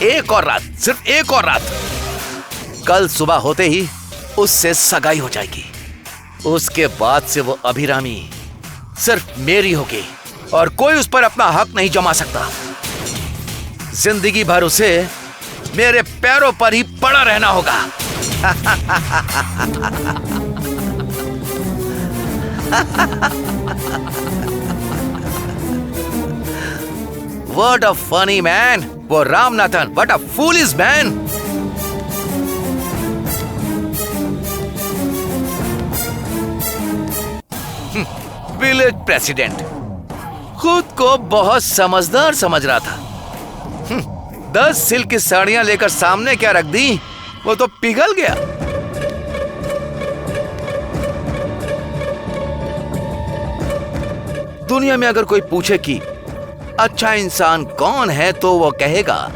एक और रात, सिर्फ एक और रात। कल सुबह होते ही उससे सगाई हो जाएगी। उसके बाद से वो अभिरामी सिर्फ मेरी होगी और कोई उस पर अपना हक नहीं जमा सकता। जिंदगी भर उसे मेरे पैरों पर ही पड़ा रहना होगा। What a funny man! वो Ramanathan, what a foolish man! Village president खुद को बहुत समझदार समझ रहा था। 10 सिल्क की साड़ियां लेकर सामने क्या रख दी, वो तो पिघल गया। दुनिया में अगर कोई पूछे कि अच्छा इंसान कौन है तो वो कहेगा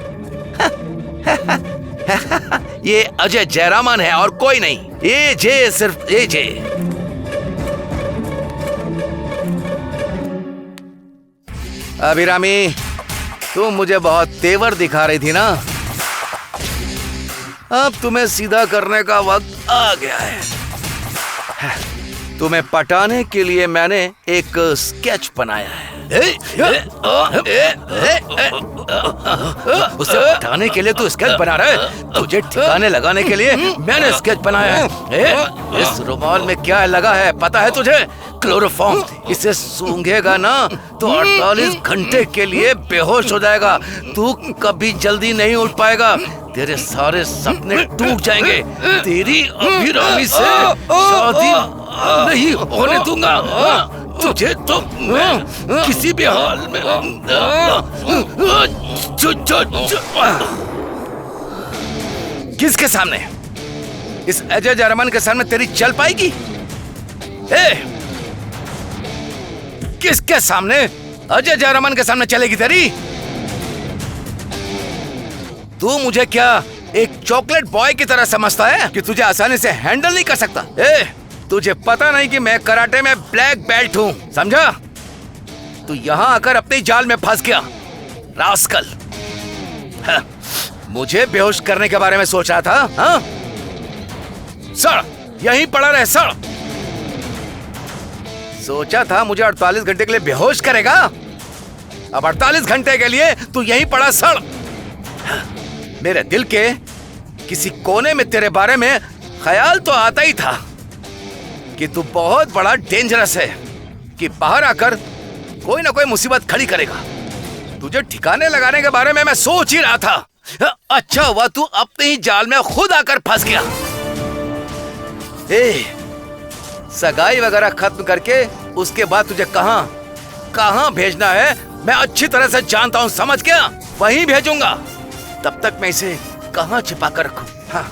ये अजय जयरामन है और कोई नहीं। एजे, सिर्फ एजे। अभिरामी, तुम मुझे बहुत तेवर दिखा रही थी ना, अब तुम्हें सीधा करने का वक्त आ गया है। तुम्हें पटाने के लिए मैंने एक स्केच बनाया है। उसे पटाने के लिए तू स्केच बना रहा है? तुझे ठिकाने लगाने के लिए मैंने स्केच बनाया है। इस रुमाल में क्या लगा है पता है तुझे? क्लोरोफॉर्म। इसे सूंघेगा ना तो 48 घंटे के लिए बेहोश हो जाएगा। तू कभी जल्दी नहीं उठ पाएगा। तेरे सारे सपने टूट जाएंगे। तेरी अभिरामी से शादी नहीं होने दूंगा। तुझे तो मैं किसी भी हाल में किसके सामने? इस अजय जयरामन के सामने तेरी चल पाएगी? किसके सामने? अजय जयरामन के सामने चलेगी तेरी? तू मुझे क्या एक चॉकलेट बॉय की तरह समझता है कि तुझे आसानी से हैंडल नहीं कर सकता? तुझे पता नहीं कि मैं कराटे में ब्लैक बेल्ट हूँ, समझा? तू यहाँ आकर अपने जाल में फंस गया, रास्कल। मुझे बेहोश करने के बारे में सोच रहा था? हाँ? सड़, यहीं पड़ा रहे, सड़। सोचा था मुझे 48 घंटे के लिए बेहोश करेगा, अब 48 घंटे के लिए तू यहीं पड़ा सड़। मेरे दिल के किसी कोने में तेरे बारे में ख्याल तो आता ही था कि तू बहुत बड़ा डेंजरस है, कि बाहर आकर कोई ना कोई मुसीबत खड़ी करेगा। तुझे ठिकाने लगाने के बारे में मैं सोच ही रहा था। अच्छा हुआ तू अपने ही जाल में खुद आकर फंस गया। सगाई वगैरह खत्म करके उसके बाद तुझे कहां भेजना है मैं अच्छी तरह से जानता हूं, समझ गया? वहीं भेजूंगा। तब तक मैं इसे कहां छिपा कर रखूं? हाँ,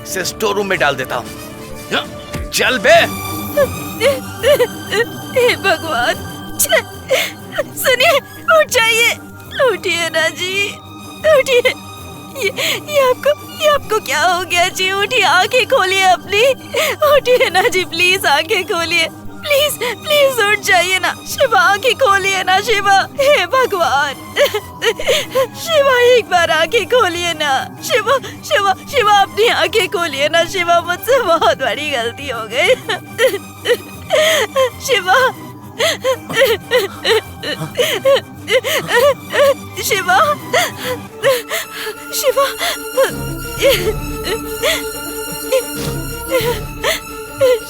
इसे स्टोर रूम में डाल देता हूं। चल बे। हे भगवान, सुनिए, उठ जाइए, उठिए ना जी, उठिए। ये आपको क्या हो गया जी? उठिए, आंखें खोलिए अपनी, उठिए ना जी, प्लीज आंखें खोलिए, प्लीज प्लीज उठ जाइए ना। शिवा, आंखें खोलिए ना शिवा। हे भगवान, शिवा एक बार आंखें खोलिए ना। शिवा शिवा शिवा, अपनी आंखें खोलिए ना शिवा, मुझसे बहुत बड़ी गलती हो गई। शिवा, शिवा, शिवा,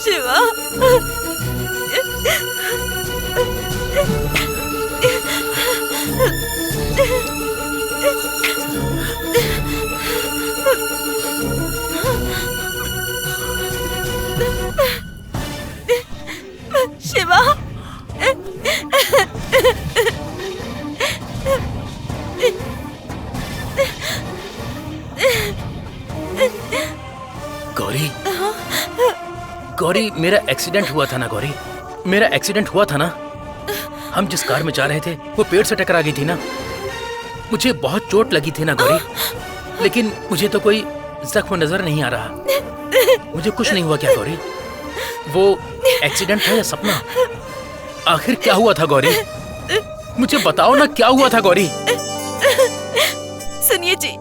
शिवा, शिवा, गौरी, गौरी, मेरा एक्सीडेंट हुआ था ना गौरी, मेरा एक्सीडेंट हुआ था ना। हम जिस कार में जा रहे थे वो पेड़ से टकरा गई थी ना। मुझे बहुत चोट लगी थी ना गौरी, लेकिन मुझे तो कोई जख्म नजर नहीं आ रहा। मुझे कुछ नहीं हुआ क्या गौरी? वो एक्सीडेंट था या सपना? आखिर क्या हुआ था गौरी? मुझे बताओ ना, क्या हुआ था गौरी? सुनिए जी,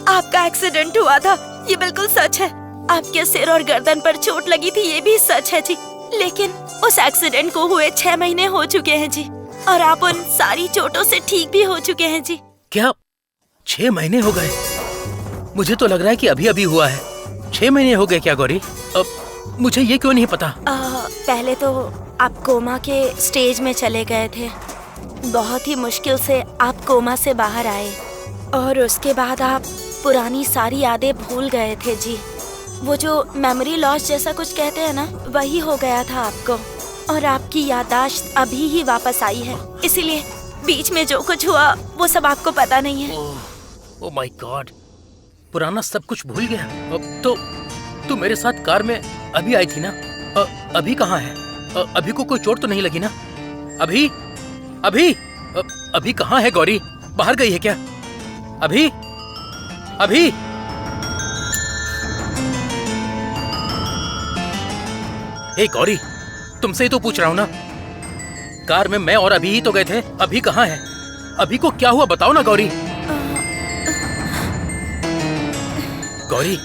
आपका एक्सीडेंट हुआ था, ये बिल्कुल सच है। आपके सिर और गर्दन पर चोट लगी थी, ये भी सच है जी। लेकिन उस एक्सीडेंट को हुए 6 महीने हो चुके हैं जी, और आप उन सारी चोटों से ठीक भी हो चुके हैं जी। क्या 6 महीने हो गए? मुझे तो लग रहा है कि अभी अभी हुआ है। 6 महीने हो गए क्या गौरी? अब मुझे ये क्यों नहीं पता? पहले तो आप कोमा के स्टेज में चले गए थे, बहुत ही मुश्किल से आप कोमा से बाहर आए, और उसके बाद आप पुरानी सारी यादें भूल गए थे जी। वो जो मेमोरी लॉस जैसा कुछ कहते हैं ना, वही हो गया था आपको, और आपकी याददाश्त अभी ही वापस आई है। इसीलिए बीच में जो कुछ हुआ वो सब आपको पता नहीं है। ओह माय गॉड, पुराना सब कुछ भूल गया। अब तो मेरे साथ कार में अभी आई थी ना? अभी कहाँ है? अभी को कोई चोट तो नहीं लगी ना? अभी कहाँ है गौरी? बाहर गई है क्या? अभी हे गौरी, तुमसे ही तो पूछ रहा हूँ ना। कार में मैं और अभी ही तो गए थे। अभी कहाँ है? अभी को क्या हुआ बताओ ना गौरी। गौरी,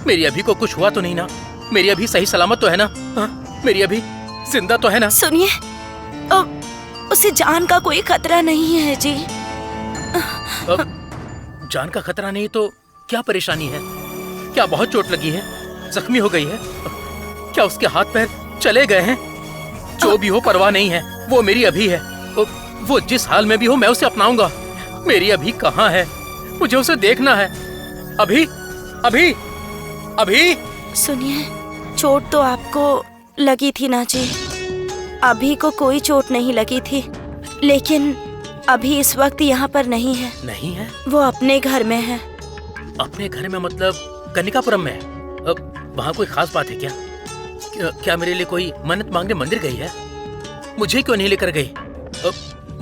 मेरी अभी को कुछ हुआ तो नहीं ना? मेरी अभी सही सलामत तो है ना? मेरी अभी जिंदा तो है ना? सुनिए, उसे जान का कोई खतरा नहीं है जी। जान का खतरा नहीं तो क्या परेशानी है? क्या बहुत चोट लगी है? जख्मी हो गई है? क्या उसके हाथ पैर चले गए हैं? जो भी हो परवाह नहीं है, वो मेरी अभी है। वो जिस हाल में भी हो मैं उसे अपनाऊंगा। मेरी अभी कहाँ है? मुझे उसे देखना है। अभी सुनिए, चोट तो आपको लगी थी ना जी। अभी को कोई चोट नहीं लगी थी, लेकिन अभी इस वक्त यहाँ पर नहीं है। नहीं है? वो अपने घर में है। अपने घर में मतलब कनिकापुरम में? वहाँ कोई खास बात है क्या? क्या मेरे लिए कोई मन्नत मांगने मंदिर गई है? मुझे क्यों नहीं लेकर गई?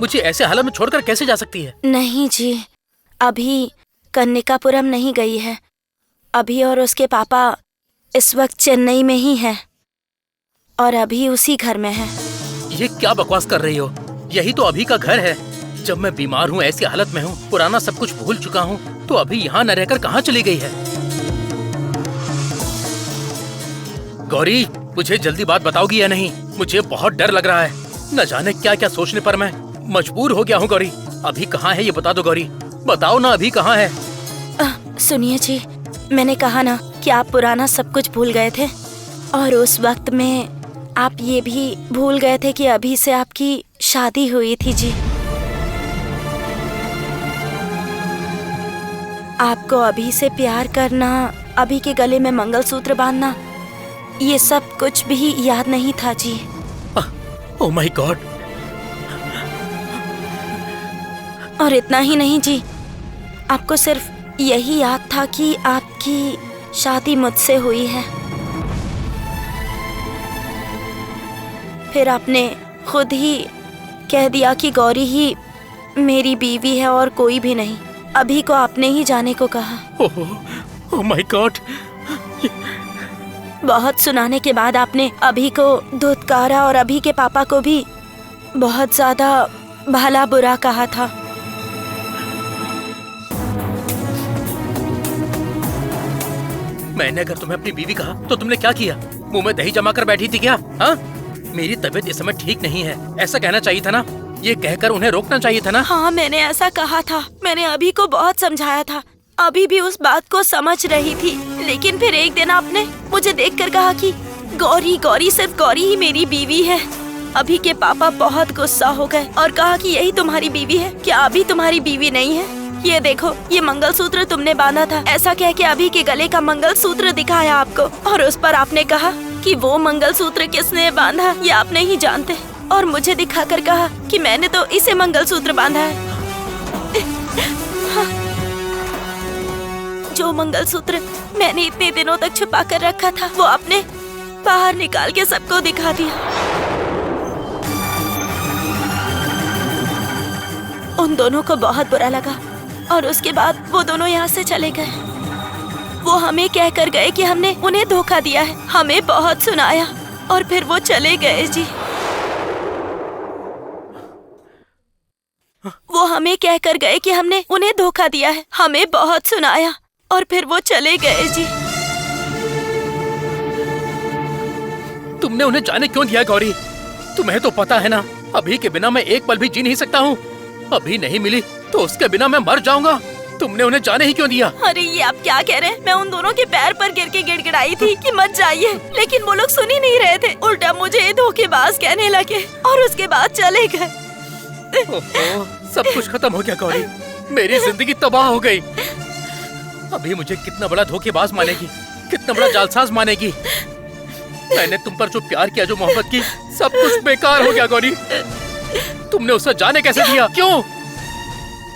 मुझे ऐसे हालत में छोड़कर कैसे जा सकती है? नहीं जी, अभी कन्निकापुरम नहीं गई है। अभी और उसके पापा इस वक्त चेन्नई में ही हैं, और अभी उसी घर में है। ये क्या बकवास कर रही हो? यही तो अभी का घर है। जब मैं बीमार हूँ, ऐसी हालत में हूँ, पुराना सब कुछ भूल चुका हूँ, तो अभी यहाँ न रहकर कहाँ चली गई है? गौरी, मुझे जल्दी बात बताओगी या नहीं? मुझे बहुत डर लग रहा है। न जाने क्या क्या सोचने पर मैं मजबूर हो गया हूँ। गौरी, अभी कहाँ है ये बता दो। गौरी, बताओ ना, अभी कहाँ है? सुनिए जी, मैंने कहा ना कि आप पुराना सब कुछ भूल गए थे, और उस वक्त में आप ये भी भूल गए थे कि अभी से आपकी शादी हुई थी जी। आपको अभी से प्यार करना, अभी के गले में मंगलसूत्र बांधना, ये सब कुछ भी याद नहीं था जी। Oh my God. और इतना ही नहीं जी, आपको सिर्फ यही याद था कि आपकी शादी मुझसे हुई है। फिर आपने खुद ही कह दिया कि गौरी ही मेरी बीवी है और कोई भी नहीं। अभी को आपने ही जाने को कहा। Oh my God. बहुत सुनाने के बाद आपने अभी को धुतकारा, और अभी के पापा को भी बहुत ज्यादा भला बुरा कहा था। मैंने अगर तुम्हें अपनी बीवी कहा तो तुमने क्या किया? मुंह में दही जमा कर बैठी थी क्या? हाँ, मेरी तबीयत इस समय ठीक नहीं है, ऐसा कहना चाहिए था ना। ये कहकर उन्हें रोकना चाहिए था ना। हाँ, मैंने ऐसा कहा था। मैंने अभी को बहुत समझाया था। अभी भी उस बात को समझ रही थी, लेकिन फिर एक दिन आपने मुझे देखकर कहा कि गौरी, गौरी, सिर्फ गौरी ही मेरी बीवी है। अभी के पापा बहुत गुस्सा हो गए और कहा कि यही तुम्हारी बीवी है, क्या अभी तुम्हारी बीवी नहीं है? ये देखो, ये मंगलसूत्र तुमने बांधा था। ऐसा कह के अभी के गले का मंगलसूत्र दिखाया आपको, और उस पर आपने कहा कि वो मंगलसूत्र किसने बांधा ये आप नहीं जानते, और मुझे दिखाकर कहा कि मैंने तो इसे मंगलसूत्र बांधा है। जो मंगलसूत्र मैंने इतने दिनों तक छुपा कर रखा था, वो आपने बाहर निकाल के सबको दिखा दिया। उन दोनों को बहुत बुरा लगा, और उसके बाद वो दोनों यहाँ से चले गए। वो हमें कह कर गए कि हमने उन्हें धोखा दिया है। हमें बहुत सुनाया, और फिर वो चले गए जी। वो हमें कह कर गए कि हमने उन्हें धोखा दिया है। हमें बहुत सुनाया और फिर वो चले गए जी। तुमने उन्हें जाने क्यों दिया गौरी? तुम्हें तो पता है ना, अभी के बिना मैं एक पल भी जी नहीं सकता हूँ। अभी नहीं मिली तो उसके बिना मैं मर जाऊंगा। तुमने उन्हें जाने ही क्यों दिया? अरे ये आप क्या कह रहे हैं? मैं उन दोनों के पैर पर गिर के गिड़गिड़ाई थी कि मत जाइए, लेकिन वो लोग सुन ही नहीं रहे थे। उल्टा मुझे धोखेबाज कहने लगे और उसके बाद चले गए। ओहो, सब कुछ खत्म हो गया गौरी। मेरी जिंदगी तबाह हो गई। अभी मुझे कितना बड़ा धोखेबाज मानेगी, कितना बड़ा जालसाज मानेगी। मैंने तुम पर जो प्यार किया, जो मोहब्बत की, सब कुछ बेकार हो गया गौरी। तुमने उसे जाने कैसे दिया? क्यों?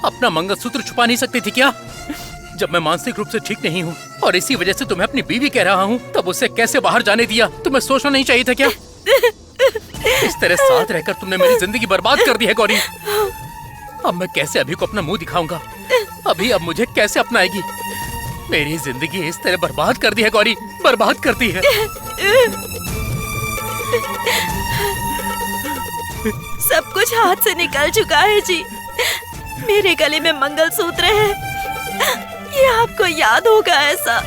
अपना मंगलसूत्र छुपा नहीं सकती थी क्या? जब मैं मानसिक रूप से ठीक नहीं हूँ और इसी वजह से तुम्हें अपनी बीवी कह रहा हूँ, तब उसे कैसे बाहर जाने दिया? तुम्हें सोचना नहीं चाहिए था क्या? इस तरह साथ रहकर तुमने मेरी जिंदगी बर्बाद कर दी है गौरी। अब मैं कैसे अभी को अपना मुंह दिखाऊंगा? अभी अब मुझे कैसे अपनाएगी? मेरी जिंदगी इस तरह बर्बाद कर दी है गौरी, बर्बाद कर दी है। सब कुछ हाथ से निकल चुका है जी। मेरे गले में मंगलसूत्र है, ये आपको याद होगा ऐसा?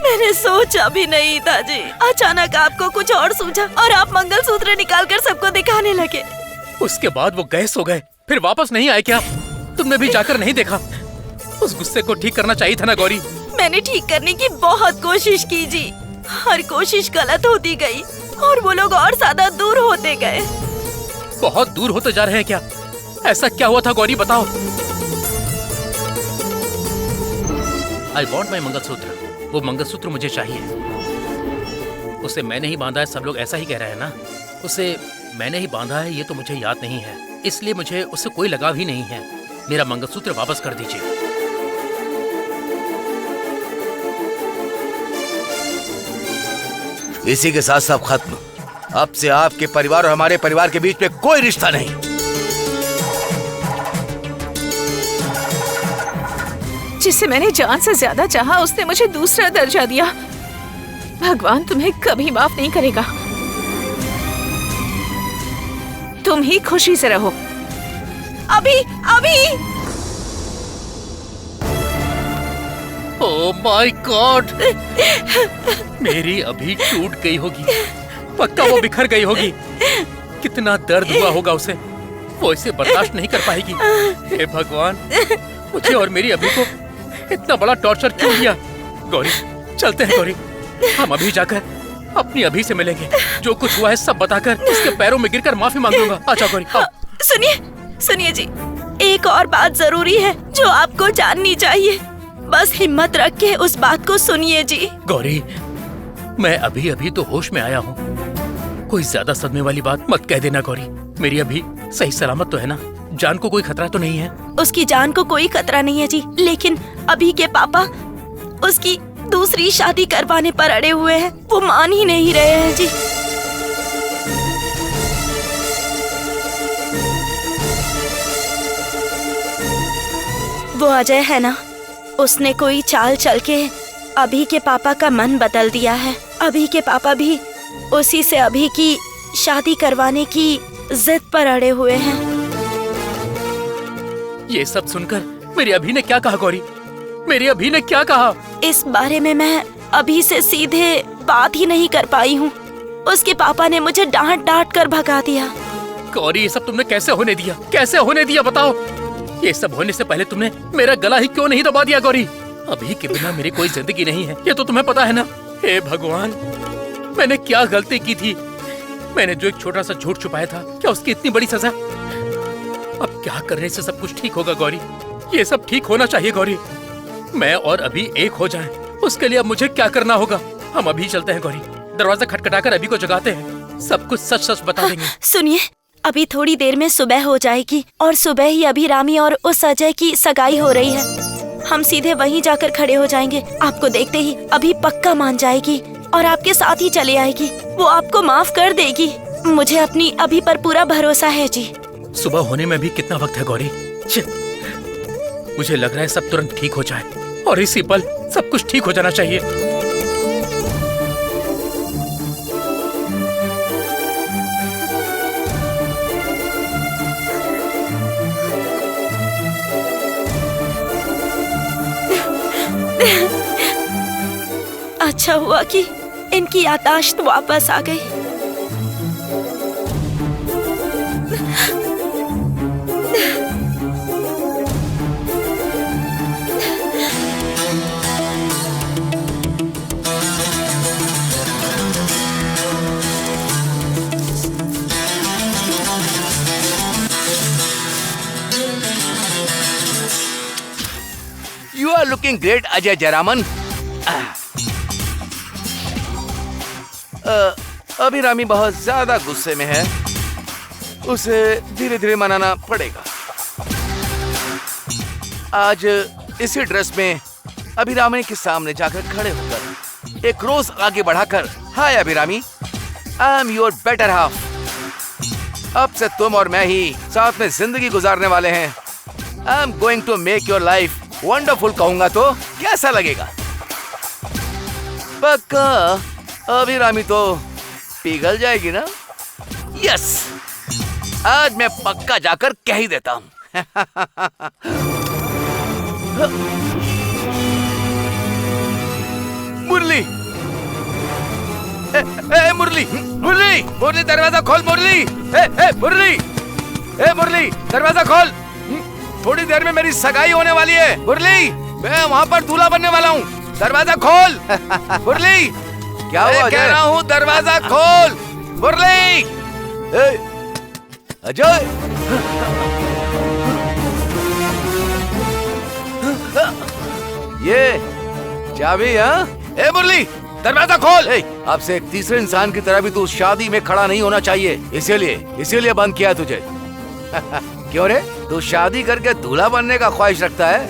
मैंने सोचा भी नहीं था जी। अचानक आपको कुछ और सूझा और आप मंगलसूत्र निकालकर सबको दिखाने लगे। उसके बाद वो गए सो गए, फिर वापस नहीं आए क्या? तुमने भी जाकर नहीं देखा? उस गुस्से को ठीक करना चाहिए था ना गौरी। मैंने ठीक करने की बहुत कोशिश की जी, हर कोशिश गलत होती गई और वो लोग और ज्यादा दूर होते गए। बहुत दूर होते जा रहे हैं क्या? ऐसा क्या हुआ था गौरी, बताओ। I want my mangalsutra. वो मंगलसूत्र मुझे चाहिए। उसे मैंने ही बांधा है, सब लोग ऐसा ही कह रहे हैं ना। उसे मैंने ही बांधा है, ये तो मुझे याद नहीं है, इसलिए मुझे उससे कोई लगाव ही नहीं है। मेरा मंगलसूत्र वापस कर दीजिए। इसी के साथ सब खत्म। अब से आपके परिवार और हमारे परिवार के बीच में कोई रिश्ता नहीं। जिसे मैंने जान से ज्यादा चाहा, उसने मुझे दूसरा दर्जा दिया। भगवान तुम्हें कभी माफ नहीं करेगा। तुम ही खुशी से रहो। अभी ओह माय गॉड, मेरी अभी टूट गई होगी, पक्का वो बिखर गई होगी। कितना दर्द हुआ होगा उसे, वो इसे बर्दाश्त नहीं कर पाएगी। हे भगवान, मुझे और मेरी अभी को इतना बड़ा टॉर्चर क्यों दिया? गौरी, चलते हैं गौरी, हम अभी जाकर अपनी अभी से मिलेंगे। जो कुछ हुआ है सब बताकर उसके पैरों में गिरकर माफी मांगूंगा। अच्छा गौरी, आओ। सुनिए जी, एक और बात जरूरी है जो आपको जाननी चाहिए। बस हिम्मत रख के उस बात को सुनिए जी। गौरी, मैं अभी अभी तो होश में आया हूँ। कोई ज्यादा सदमे वाली बात मत कह देना गौरी। मेरी अभी सही सलामत तो है ना? जान को कोई खतरा तो नहीं है? उसकी जान को कोई खतरा नहीं है जी, लेकिन अभी के पापा उसकी दूसरी शादी करवाने पर अड़े हुए हैं। वो मान ही नहीं रहे हैं जी। वो अजय है ना, उसने कोई चाल चल के अभी के पापा का मन बदल दिया है। अभी के पापा भी उसी से अभी की शादी करवाने की जिद पर अड़े हुए हैं। ये सब सुनकर मेरी अभी ने क्या कहा गौरी? मेरी अभी ने क्या कहा? इस बारे में मैं अभी से सीधे बात ही नहीं कर पाई हूँ। उसके पापा ने मुझे डांट डांट कर भगा दिया। गौरी, ये सब तुमने कैसे होने दिया? कैसे होने दिया बताओ? ये सब होने से पहले तुमने मेरा गला ही क्यों नहीं दबा दिया गौरी? अभी के बिना मेरी कोई जिंदगी नहीं है, ये तो तुम्हें पता है ना। हे भगवान, मैंने क्या गलती की थी? मैंने जो एक छोटा सा झूठ छुपाया था, क्या उसकी इतनी बड़ी सजा? अब क्या करने से सब कुछ ठीक होगा गौरी? ये सब ठीक होना चाहिए गौरी। मैं और अभी एक हो जाएं, उसके लिए अब मुझे क्या करना होगा? हम अभी चलते हैं गौरी, दरवाजा खटखटाकर अभी को जगाते हैं, सब कुछ सच सच बता देंगे। सुनिए, अभी थोड़ी देर में सुबह हो जाएगी और सुबह ही अभी रामी और उस अजय की सगाई हो रही है। हम सीधे वहीं जाकर खड़े हो जाएंगे। आपको देखते ही अभी पक्का मान जाएगी और आपके साथ ही चली आएगी। वो आपको माफ कर देगी। मुझे अपनी अभी पर पूरा भरोसा है जी। सुबह होने में भी कितना वक्त है गौरी? मुझे लग रहा है सब तुरंत ठीक हो जाए और इसी पल सब कुछ ठीक हो जाना चाहिए। अच्छा हुआ कि इनकी याददाश्त वापस आ गई। You are looking great, Ajay Jayaraman. Abhirami बहुत ज्यादा गुस्से में है, उसे धीरे धीरे मनाना पड़ेगा। आज इसी ड्रेस में अभिरामी के सामने जाकर खड़े होकर एक रोज आगे बढ़ाकर, hi Abhirami, I am your better half. अब से तुम और मैं ही साथ में जिंदगी गुजारने वाले हैं। I am going to make your life wonderful कहूंगा तो कैसा लगेगा? पक्का अभिरामी तो पिघल जाएगी ना? यस, आज मैं पक्का जाकर कह ही देता हूं। मुरली, मुरली, मुरली, मुरली दरवाजा खोल। मुरली, मुरली, मुरली दरवाजा खोल। थोड़ी देर में मेरी सगाई होने वाली है। मुरली, मैं वहाँ पर दूल्हा बनने वाला हूँ। दरवाजा खोल। मुरली, क्या हुआ? कह रहा हूँ दरवाजा खोल। मुरली, अजय, ये चाबी? हाँ, मुरली दरवाजा खोल। अब से एक तीसरे इंसान की तरह भी तू शादी में खड़ा नहीं होना चाहिए, इसीलिए बंद किया तुझे। क्यों रे, तू शादी करके दूल्हा बनने का ख्वाहिश रखता है?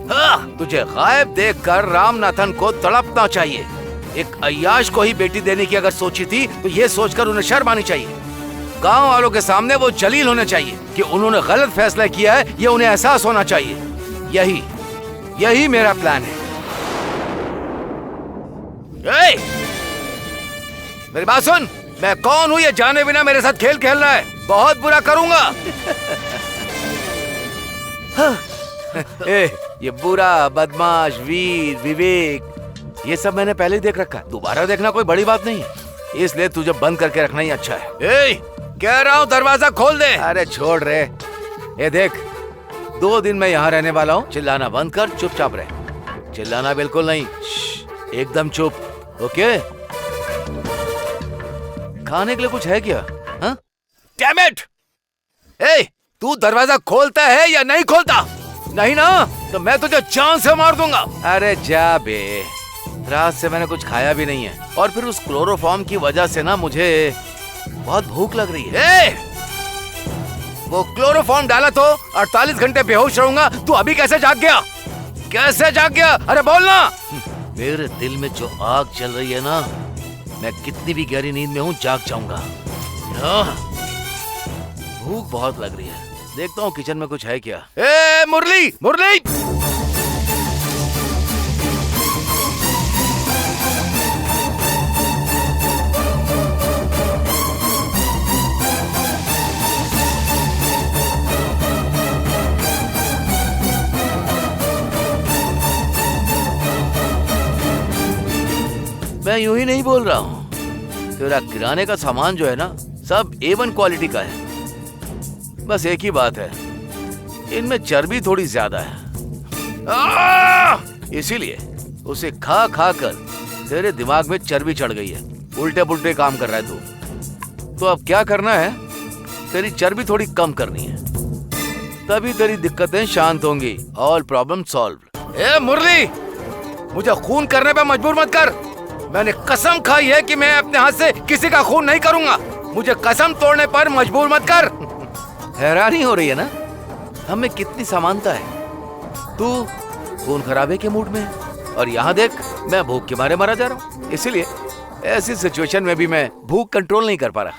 हाँ, तुझे गायब देखकर रामनाथन को तड़पना चाहिए। एक अय्याश को ही बेटी देने की अगर सोची थी तो ये सोचकर उन्हें शर्म आनी चाहिए। गांव वालों के सामने वो जलील होने चाहिए कि उन्होंने गलत फैसला किया है, ये उन्हें एहसास होना चाहिए। यही मेरा प्लान है। मेरी बात सुन, मैं कौन हूँ ये जाने बिना मेरे साथ खेल खेल रहा है, बहुत बुरा करूंगा। ये बुरा, बदमाश, वीर, विवेक, ये सब मैंने पहले ही देख रखा है। दोबारा देखना कोई बड़ी बात नहीं है, इसलिए तुझे बंद करके रखना ही अच्छा है। कह रहा हूँ दरवाजा खोल दे। अरे छोड़ रे, ये देख, 2 दिन मैं यहाँ रहने वाला हूँ। चिल्लाना बंद कर, चुपचाप रह। चिल्लाना बिल्कुल नहीं, एकदम चुप। ओके? खाने के लिए कुछ है क्या? हाँ? Damn it! तू दरवाजा खोलता है या नहीं खोलता? नहीं ना, तो मैं तुझे जान से मार दूंगा। अरे जा बे, रात से मैंने कुछ खाया भी नहीं है, और फिर उस क्लोरोफॉर्म की वजह से ना मुझे बहुत भूख लग रही है। वो क्लोरोफॉर्म डाला तो 48 घंटे बेहोश रहूंगा। तू अभी कैसे जाग गया? कैसे जाग गया? अरे बोलना। मेरे दिल में जो आग चल रही है ना, मैं कितनी भी गहरी नींद में हूँ जाग जाऊंगा। भूख बहुत लग रही है, देखता हूँ किचन में कुछ है क्या। मुरली, मुरली, मैं यूं ही नहीं बोल रहा हूँ। तेरा किराने का सामान जो है ना, सब A1 क्वालिटी का है। बस एक ही बात है, इनमें चर्बी थोड़ी ज्यादा है, इसीलिए उसे खा खा कर तेरे दिमाग में चर्बी चढ़ गई है। उल्टे पुल्टे काम कर रहा है तू। तो अब क्या करना है, तेरी चर्बी थोड़ी कम करनी है, तभी तेरी दिक्कतें शांत होंगी। All problem solve. मुरली, मुझे खून करने पे मजबूर मत कर। मैंने कसम खाई है कि मैं अपने हाथ से किसी का खून नहीं करूंगा। मुझे कसम तोड़ने पर मजबूर मत कर। हैरानी हो रही है ना, हमें कितनी समानता है। तू खून खराबे के मूड में है, और यहाँ देख, मैं भूख के मारे मरा जा रहा हूँ। इसीलिए ऐसी सिचुएशन में भी मैं भूख कंट्रोल नहीं कर पा रहा।